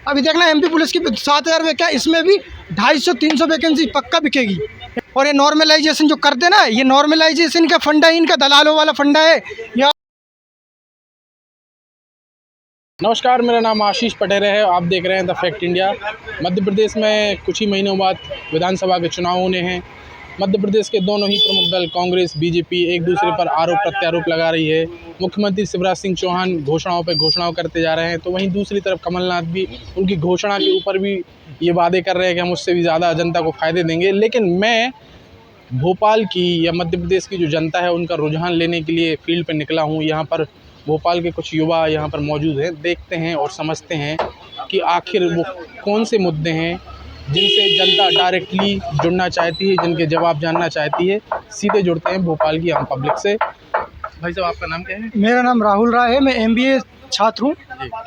अभी देखना MP police की 7,000 वैकेंसी, इसमें भी 250-300 वैकेंसी पक्का बिकेगी। और ये नॉर्मलाइजेशन जो करते ना, ये नॉर्मलाइजेशन का फंडा है, इनका दलालों वाला फंडा है। या नमस्कार, मेरा नाम आशीष पटेल है। आप देख रहे हैं the fact India. Madhya Pradesh में कुछ ही महीनों बाद विधानसभा के चुनाव होने हैं। मध्य प्रदेश के दोनों ही प्रमुख दल कांग्रेस बीजेपी एक दूसरे पर आरोप प्रत्यारोप लगा रही है। मुख्यमंत्री शिवराज सिंह चौहान घोषणाओं पर घोषणाओं करते जा रहे हैं, तो वहीं दूसरी तरफ कमलनाथ भी उनकी घोषणा के ऊपर भी ये वादे कर रहे हैं कि हम उससे भी ज़्यादा जनता को फ़ायदे देंगे। लेकिन मैं भोपाल की या मध्य प्रदेश की जो जनता है उनका रुझान लेने के लिए फील्ड पर निकला हूँ। यहाँ पर भोपाल के कुछ युवा यहाँ पर मौजूद हैं। देखते हैं और समझते हैं कि आखिर वो कौन से मुद्दे हैं जिनसे जनता डायरेक्टली जुड़ना चाहती है, जिनके जवाब जानना चाहती है। सीधे जुड़ते हैं भोपाल की आम पब्लिक से। भाई साहब, आपका नाम क्या है? मेरा नाम राहुल राय है, मैं एमबीए छात्र हूँ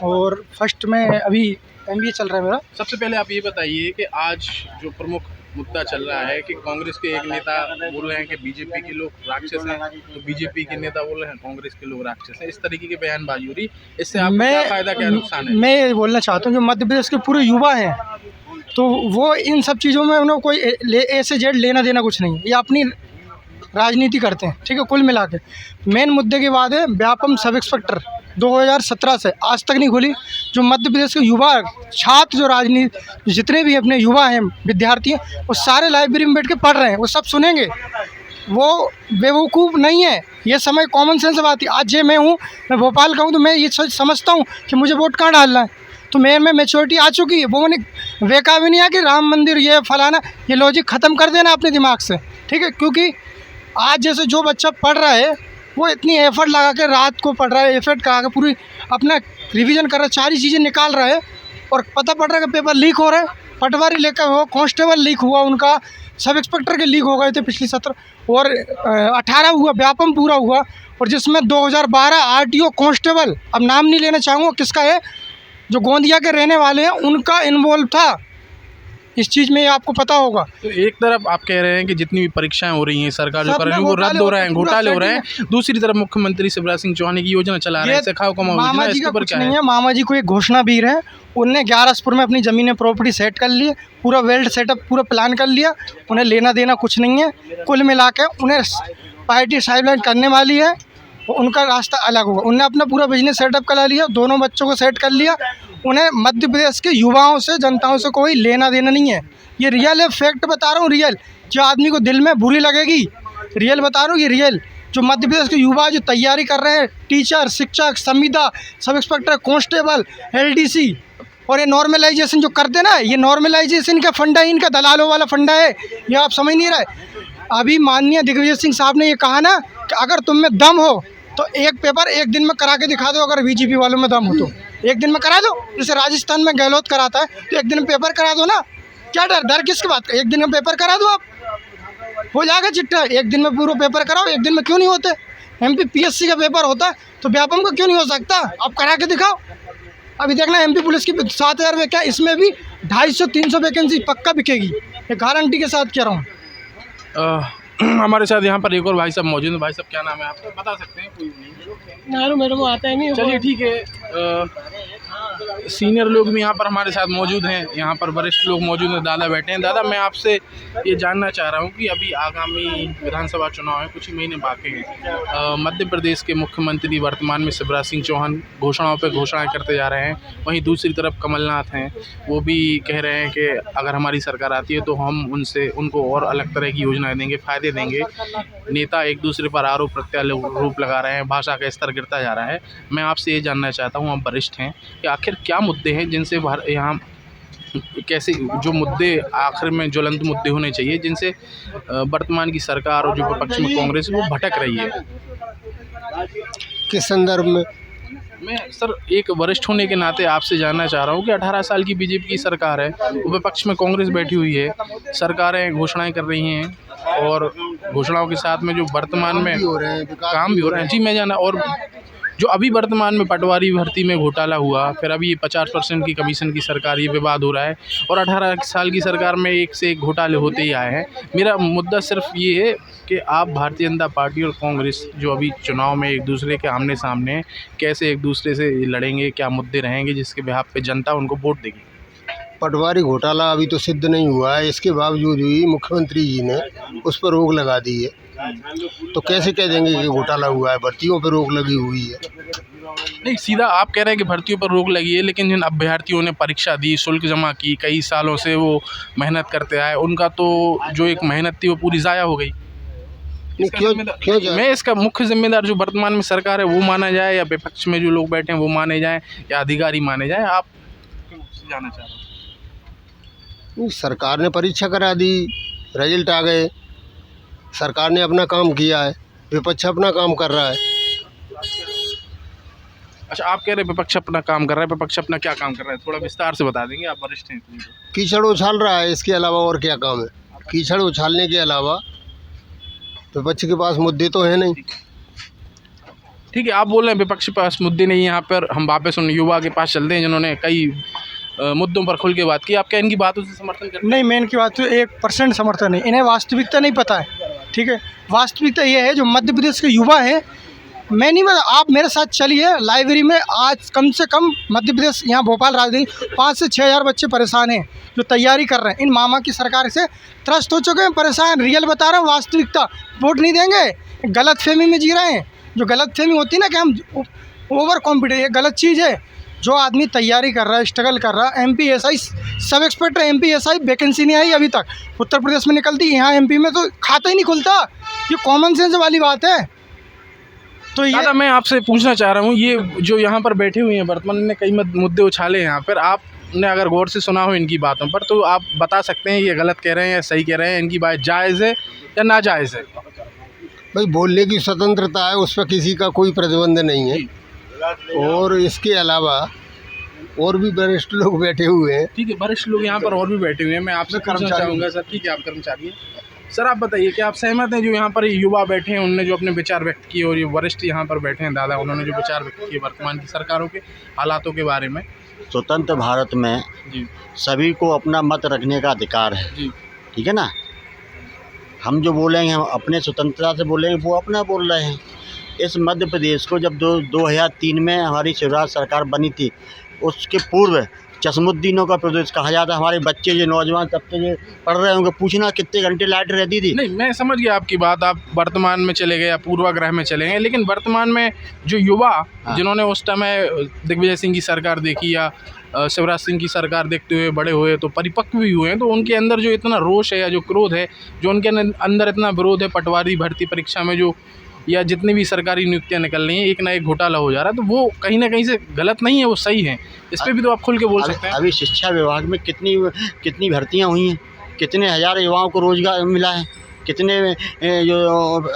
और फर्स्ट में अभी एमबीए चल रहा है मेरा। सबसे पहले आप ये बताइए कि आज जो प्रमुख मुद्दा चल रहा है कि कांग्रेस के एक नेता बोल रहे हैं कि बीजेपी के लोग राक्षस हैं, तो बीजेपी के नेता बोल रहे हैं कांग्रेस के लोग राक्षस हैं। इस तरीके की बयानबाजी हो रही, इससे आपको क्या फायदा, क्या नुकसान है? मैं ये बोलना चाहता हूँ जो मध्य प्रदेश के पूरे युवा हैं, तो वो इन सब चीज़ों में उन्हें कोई ए से जेड लेना देना कुछ नहीं है। ये अपनी राजनीति करते हैं, ठीक है। कुल मिला के मेन मुद्दे की बात है, व्यापम सब इंस्पेक्टर 2017 से आज तक नहीं खुली। जो मध्य प्रदेश के युवा छात्र, जो राजनीति जितने भी अपने युवा हैं, विद्यार्थी हैं, वो सारे लाइब्रेरी में बैठ के पढ़ रहे हैं, वो सब सुनेंगे। वो बेवकूफ़ नहीं है, ये समय कॉमन सेंस बात है। आज ये मैं हूँ, मैं भोपाल का हूँ, तो मैं ये समझता हूँ कि मुझे वोट कहाँ डालना है, तो मेरे में मैच्योरिटी आ चुकी है। वो मैंने देखा भी नहीं है कि राम मंदिर ये फलाना, ये लॉजिक ख़त्म कर देना अपने दिमाग से, ठीक है। क्योंकि आज जैसे जो बच्चा पढ़ रहा है वो इतनी एफर्ट लगा के रात को पढ़ रहा है, एफर्ट लगा के पूरी अपना रिवीजन कर रहा है, सारी चीज़ें निकाल रहा है, और पता पड़ रहा है कि पेपर लीक हो रहा है। पटवारी लेकर हो, कांस्टेबल लीक हुआ, उनका सब इंस्पेक्टर के लीक हो गए थे पिछली 17 और 18 हुआ, व्यापम पूरा हुआ। और जिसमें 2012 आरटीओ कांस्टेबल, अब नाम नहीं लेना चाहूँगा किसका है, जो गोंदिया के रहने वाले हैं, उनका इन्वॉल्व था इस चीज़ में, आपको पता होगा। तो एक तरफ आप कह रहे हैं कि जितनी भी परीक्षाएं हो रही हैं सरकार जो कर रही है वो रद्द हो रहे हैं, घोटाले हो रहे हैं। दूसरी तरफ मुख्यमंत्री शिवराज सिंह चौहान की योजना चला रहे हैं, सिखाओ कमाओ योजना, इसके ऊपर क्या है? मामा जी को एक घोषणा वीर है, उनने 11 में अपनी ज़मीनें प्रॉपर्टी सेट कर ली, पूरा वेल्ड सेटअप पूरा प्लान कर लिया। उन्हें लेना देना कुछ नहीं है। कुल मिला के उन्हें पार्टी साइडलाइन करने वाली है, उनका रास्ता अलग होगा। उन्हें अपना पूरा बिजनेस सेटअप करा लिया, दोनों बच्चों को सेट कर लिया। उन्हें मध्य प्रदेश के युवाओं से, जनताओं से कोई लेना देना नहीं है। ये रियल है, फैक्ट बता रहा हूँ, रियल। जो आदमी को दिल में बुरी लगेगी, रियल बता रहा हूँ, ये रियल। जो मध्य प्रदेश के युवा जो तैयारी कर रहे हैं, टीचर, शिक्षक, संविदा, सब इंस्पेक्टर, कांस्टेबल, एलडीसी, और ये नॉर्मलाइजेशन जो करते ना, ये नॉर्मलाइजेशन का फंडा है, इनका दलालों वाला फंडा है। ये आप समझ नहीं रहे। अभी माननीय दिग्विजय सिंह साहब ने ये कहा ना कि अगर तुम में दम हो तो एक पेपर एक दिन में करा के दिखा दो। अगर बीजेपी वालों में दम हो तो एक दिन में करा दो, जैसे राजस्थान में गहलोत कराता है, तो एक दिन में पेपर करा दो ना। क्या डर किसकी बात का? एक दिन में पेपर करा दो, आप हो जाएगा चिट्ठा। एक दिन में पूरा पेपर कराओ, एक दिन में क्यों नहीं होते? एमपी पीएससी का पेपर होता तो व्यापम का क्यों नहीं हो सकता? आप करा के दिखाओ। अभी देखना एमपी पुलिस की 7,000 वैकेंसी, इसमें भी 250-300 वैकेंसी पक्का बिकेगी, ये गारंटी के साथ कह रहा हूँ। हमारे साथ यहाँ पर एक और भाई साहब मौजूद हैं। भाई साहब, क्या नाम है आपका, बता सकते हैं? कोई नहीं, मेरे को आता है नहीं। चलिए ठीक है। सीनियर लोग भी यहाँ पर हमारे साथ मौजूद हैं, यहाँ पर वरिष्ठ लोग मौजूद हैं। दादा बैठे हैं। दादा, मैं आपसे ये जानना चाह रहा हूँ कि अभी आगामी विधानसभा चुनाव है, कुछ ही महीने बाकी हैं। मध्य प्रदेश के मुख्यमंत्री वर्तमान में शिवराज सिंह चौहान घोषणाओं पर घोषणाएं करते जा रहे हैं। वहीं दूसरी तरफ कमलनाथ हैं, वो भी कह रहे हैं कि अगर हमारी सरकार आती है तो हम उनको और अलग तरह की योजनाएं देंगे, फ़ायदे देंगे। नेता एक दूसरे पर आरोप प्रत्यारोप लगा रहे हैं, भाषा का स्तर गिरता जा रहा है। मैं आपसे ये जानना चाहता हूँ, आप वरिष्ठ हैं, कि आखिर क्या मुद्दे हैं जिनसे यहाँ कैसे जो मुद्दे आखिर में ज्वलंत मुद्दे होने चाहिए जिनसे वर्तमान की सरकार और जो विपक्ष में कांग्रेस वो भटक रही है? किस संदर्भ में? मैं सर एक वरिष्ठ होने के नाते आपसे जानना चाह रहा हूँ कि 18 साल की बीजेपी की सरकार है, विपक्ष में कांग्रेस बैठी हुई है, सरकारें घोषणाएं कर रही हैं और घोषणाओं के साथ में जो वर्तमान में काम भी हो रहे हैं, जी मैं जाना, और जो अभी वर्तमान में पटवारी भर्ती में घोटाला हुआ, फिर अभी 50% की कमीशन की सरकार, ये विवाद हो रहा है, और 18 साल की सरकार में एक से एक घोटाले होते ही आए हैं। मेरा मुद्दा सिर्फ ये है कि आप भारतीय जनता पार्टी और कांग्रेस जो अभी चुनाव में एक दूसरे के आमने सामने हैं, कैसे एक दूसरे से लड़ेंगे, क्या मुद्दे रहेंगे जिसके बिहाफ पे जनता उनको वोट देगी? पटवारी घोटाला अभी तो सिद्ध नहीं हुआ है, इसके बावजूद भी मुख्यमंत्री जी ने उस पर रोक लगा दी है, तो कैसे कह देंगे कि घोटाला हुआ है? भर्तियों पर रोक लगी हुई है। नहीं, सीधा आप कह रहे हैं कि भर्तियों पर रोक लगी है, लेकिन जिन अभ्यर्थियों ने परीक्षा दी, शुल्क जमा की, कई सालों से वो मेहनत करते आए, उनका तो जो एक मेहनत थी वो पूरी ज़ाया हो गई। क्यों मैं इसका मुख्य जिम्मेदार जो वर्तमान में सरकार है वो माना जाए, या विपक्ष में जो लोग बैठे हैं वो माने जाएं, या अधिकारी माने जाएं? आप जाना चाह रहे हो? सरकार ने परीक्षा करा दी, रिजल्ट आ गए, सरकार ने अपना काम किया है, विपक्ष अपना काम कर रहा है। अच्छा, आप कह रहे हैं विपक्ष अपना काम कर रहा है, विपक्ष अपना क्या काम कर रहा है? थोड़ा विस्तार से बता देंगे, आप वरिष्ठ हैं। कीचड़ उछाल रहा है, इसके अलावा और क्या काम है? कीचड़ उछालने के अलावा विपक्ष के पास मुद्दे तो हैं नहीं। ठीक है, आप बोल रहे हैं विपक्ष के पास मुद्दे नहीं। यहाँ पर हम वापस उन युवा के पास चलते हैं जिन्होंने कई मुद्दों पर खुल के बात की। आप क्या इनकी बातों से समर्थन करते हैं? नहीं, मैं इनकी बात तो 1% समर्थन नहीं। इन्हें वास्तविकता नहीं पता है, ठीक है। वास्तविकता ये है, जो मध्य प्रदेश के युवा हैं, मैं नहीं बता, आप मेरे साथ चलिए लाइब्रेरी में। आज कम से कम मध्य प्रदेश, यहाँ भोपाल राजधानी, 5 से 6 हज़ार बच्चे परेशान हैं जो तैयारी कर रहे हैं। इन मामा की सरकार से त्रस्त हो चुके हैं, परेशान। रियल बता रहा हूँ, वास्तविकता। वोट नहीं देंगे, गलत फहमी में जी रहे हैं। जो गलत फहमी होती है ना कि हम ओवर कॉन्फिडेंस, ये गलत चीज़ है। जो आदमी तैयारी कर रहा है, स्ट्रगल कर रहा है, MP SI सब एक्सपेक्ट है। MP SI वैकेंसी नहीं आई अभी तक, उत्तर प्रदेश में निकलती, यहाँ MP में तो खाता ही नहीं खुलता। ये कॉमन सेंस वाली बात है। तो ये दादा, मैं आपसे पूछना चाह रहा हूँ, ये जो यहाँ पर बैठे हुए हैं वर्तमान ने कई मुद्दे उछाले हैं यहाँ पर, आपने अगर गौर से सुना हो इनकी बातों पर, तो आप बता सकते हैं ये गलत कह रहे हैं या सही कह रहे हैं, इनकी बात जायज़ है या नाजायज़ है? भाई, बोलने की स्वतंत्रता है, उस पर किसी का कोई प्रतिबंध नहीं है। और इसके अलावा और भी वरिष्ठ लोग बैठे हुए हैं। ठीक है, वरिष्ठ लोग यहाँ पर और भी बैठे हुए हैं। मैं आपसे पूछना चाहूँगा सर। ठीक है, आप कर्मचारी हैं सर, आप बताइए कि आप सहमत हैं जो यहाँ पर युवा बैठे हैं उन्होंने जो अपने विचार व्यक्त किए, और ये वरिष्ठ यहाँ पर बैठे हैं दादा, उन्होंने जो विचार व्यक्त किए वर्तमान की सरकारों के हालातों के बारे में? स्वतंत्र भारत में जी, सभी को अपना मत रखने का अधिकार है। जी, ठीक है ना। हम जो बोलेंगे, हम अपने स्वतंत्रता से बोलेंगे, वो अपना बोल रहे हैं। इस मध्य प्रदेश को जब 2003 में हमारी शिवराज सरकार बनी थी, उसके पूर्व चश्मुद्दीनों का प्रदेश कहा जाता है। हमारे बच्चे जो नौजवान तबके जो पढ़ रहे होंगे, पूछना कितने घंटे लाइट रहती थी। नहीं, मैं समझ गया आपकी बात। आप वर्तमान में चले गए या पूर्वाग्रह में चले गए, लेकिन वर्तमान में जो युवा जिन्होंने उस समय दिग्विजय सिंह की सरकार देखी या शिवराज सिंह की सरकार देखते हुए बड़े हुए, तो परिपक्व भी हुए हैं, तो उनके अंदर जो इतना रोष है या जो क्रोध है, जो उनके अंदर इतना विरोध है पटवारी भर्ती परीक्षा में जो, या जितनी भी सरकारी नियुक्तियां निकल रही हैं, एक ना एक घोटाला हो जा रहा है, तो वो कहीं ना कहीं से गलत नहीं है, वो सही है। इस पर भी तो आप खुल के बोल सकते हैं। अभी शिक्षा विभाग में कितनी भर्तियाँ हुई हैं, कितने हजार युवाओं को रोजगार मिला है, कितने जो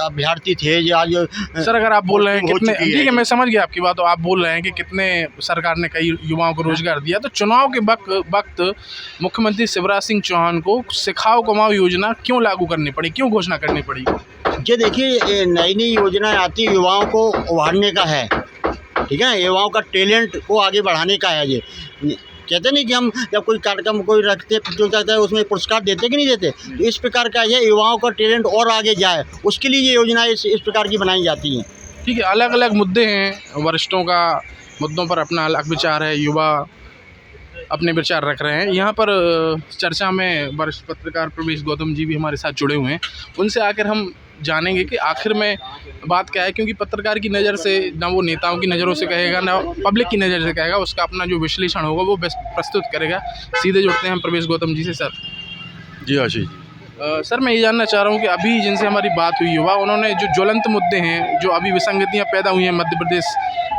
अभ्यर्थी थे जो आज सर, अगर आप बोल रहे हैं कितने, ठीक है, मैं समझ गया आपकी बात। तो आप बोल रहे हैं कि कितने सरकार ने कई युवाओं को रोजगार दिया, तो चुनाव के वक्त मुख्यमंत्री शिवराज सिंह चौहान को सिखाओ कमाओ योजना क्यों लागू करनी पड़ी, क्यों घोषणा करनी पड़ी? ये देखिए, नई नई योजनाएं आती युवाओं को उभारने का है। ठीक है, युवाओं का टैलेंट को आगे बढ़ाने का है। ये कहते नहीं कि हम जब कोई कार्यक्रम कोई रखते प्रतियोगिता है उसमें पुरस्कार देते कि नहीं देते, तो इस प्रकार का है, युवाओं का टैलेंट और आगे जाए, उसके लिए ये योजनाएं इस प्रकार की बनाई जाती हैं। ठीक है, अलग अलग मुद्दे हैं, वरिष्ठों का मुद्दों पर अपना अलग विचार है, युवा अपने विचार रख रहे हैं। यहाँ पर चर्चा में वरिष्ठ पत्रकार प्रवेश गौतम जी भी हमारे साथ जुड़े हुए हैं। उनसे आकर हम जानेंगे कि आखिर में बात क्या है, क्योंकि पत्रकार की नज़र से ना वो नेताओं की नज़रों से कहेगा ना पब्लिक की नज़र से कहेगा, उसका अपना जो विश्लेषण होगा वो प्रस्तुत करेगा। सीधे जुड़ते हैं हम प्रवेश गौतम जी से। सर जी आशीष सर, मैं ये जानना चाह रहा हूँ कि अभी जिनसे हमारी बात हुई युवा, उन्होंने जो ज्वलंत मुद्दे हैं, जो अभी विसंगतियाँ पैदा हुई हैं मध्य प्रदेश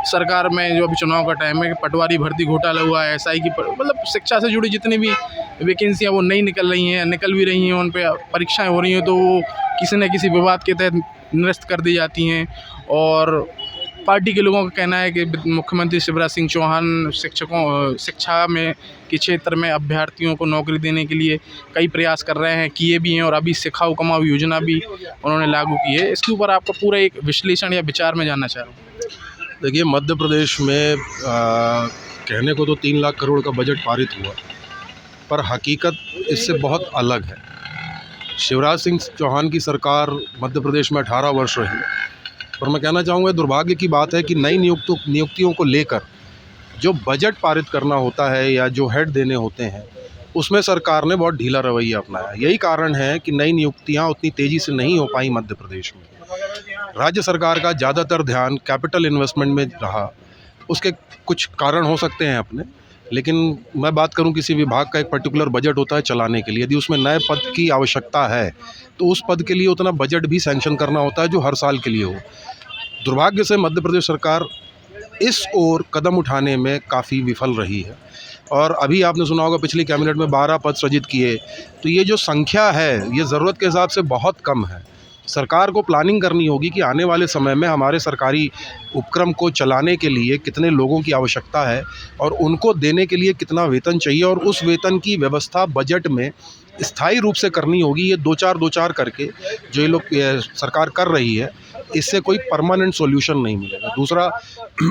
सरकार में, जो अभी चुनाव का टाइम है, पटवारी भर्ती घोटाला हुआ है, SI की मतलब शिक्षा से जुड़ी जितनी भी वैकेंसियाँ वो नहीं निकल रही हैं, निकल भी रही हैं, उन पर परीक्षाएँ हो रही हैं, तो वो किसी न किसी विवाद के तहत निरस्त कर दी जाती हैं। और पार्टी के लोगों का कहना है कि मुख्यमंत्री शिवराज सिंह चौहान शिक्षा में के क्षेत्र में अभ्यर्थियों को नौकरी देने के लिए कई प्रयास कर रहे हैं, किए भी हैं, और अभी सिखाओ कमाओ योजना भी उन्होंने लागू की है। इसके ऊपर आपका पूरा एक विश्लेषण या विचार में जानना चाह रहा हूँ। देखिए, मध्य प्रदेश में कहने को तो 3 लाख करोड़ का बजट पारित हुआ, पर हकीकत इससे बहुत अलग है। शिवराज सिंह चौहान की सरकार मध्य प्रदेश में 18 वर्ष रही, पर मैं कहना चाहूँगा दुर्भाग्य की बात है कि नई नियुक्तियों को लेकर जो बजट पारित करना होता है या जो हेड देने होते हैं, उसमें सरकार ने बहुत ढीला रवैया अपनाया। यही कारण है कि नई नियुक्तियाँ उतनी तेज़ी से नहीं हो पाई मध्य प्रदेश में। राज्य सरकार का ज़्यादातर ध्यान कैपिटल इन्वेस्टमेंट में रहा। उसके कुछ कारण हो सकते हैं अपने, लेकिन मैं बात करूं, किसी विभाग का एक पर्टिकुलर बजट होता है चलाने के लिए। यदि उसमें नए पद की आवश्यकता है तो उस पद के लिए उतना बजट भी सैंक्शन करना होता है जो हर साल के लिए हो। दुर्भाग्य से मध्य प्रदेश सरकार इस ओर कदम उठाने में काफ़ी विफल रही है। और अभी आपने सुना होगा पिछली कैबिनेट में 12 पद सृजित किए, तो ये जो संख्या है ये ज़रूरत के हिसाब से बहुत कम है। सरकार को प्लानिंग करनी होगी कि आने वाले समय में हमारे सरकारी उपक्रम को चलाने के लिए कितने लोगों की आवश्यकता है और उनको देने के लिए कितना वेतन चाहिए, और उस वेतन की व्यवस्था बजट में स्थायी रूप से करनी होगी। ये दो चार करके जो ये लोग सरकार कर रही है, इससे कोई परमानेंट सॉल्यूशन नहीं मिलेगा। दूसरा,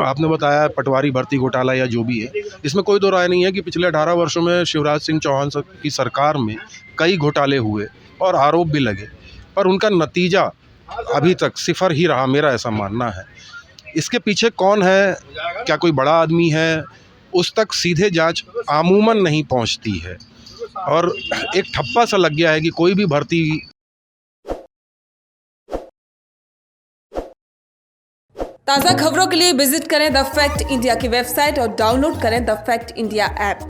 आपने बताया पटवारी भर्ती घोटाला या जो भी है, इसमें कोई दो राय नहीं है कि पिछले 18 वर्षों में शिवराज सिंह चौहान की सरकार में कई घोटाले हुए और आरोप भी लगे, पर उनका नतीजा अभी तक सिफर ही रहा, मेरा ऐसा मानना है। इसके पीछे कौन है, क्या कोई बड़ा आदमी है, उस तक सीधे जांच आमूमन नहीं पहुंचती है, और एक ठप्पा सा लग गया है कि कोई भी भर्ती। ताज़ा खबरों के लिए विजिट करें द फैक्ट इंडिया की वेबसाइट और डाउनलोड करें द फैक्ट इंडिया ऐप।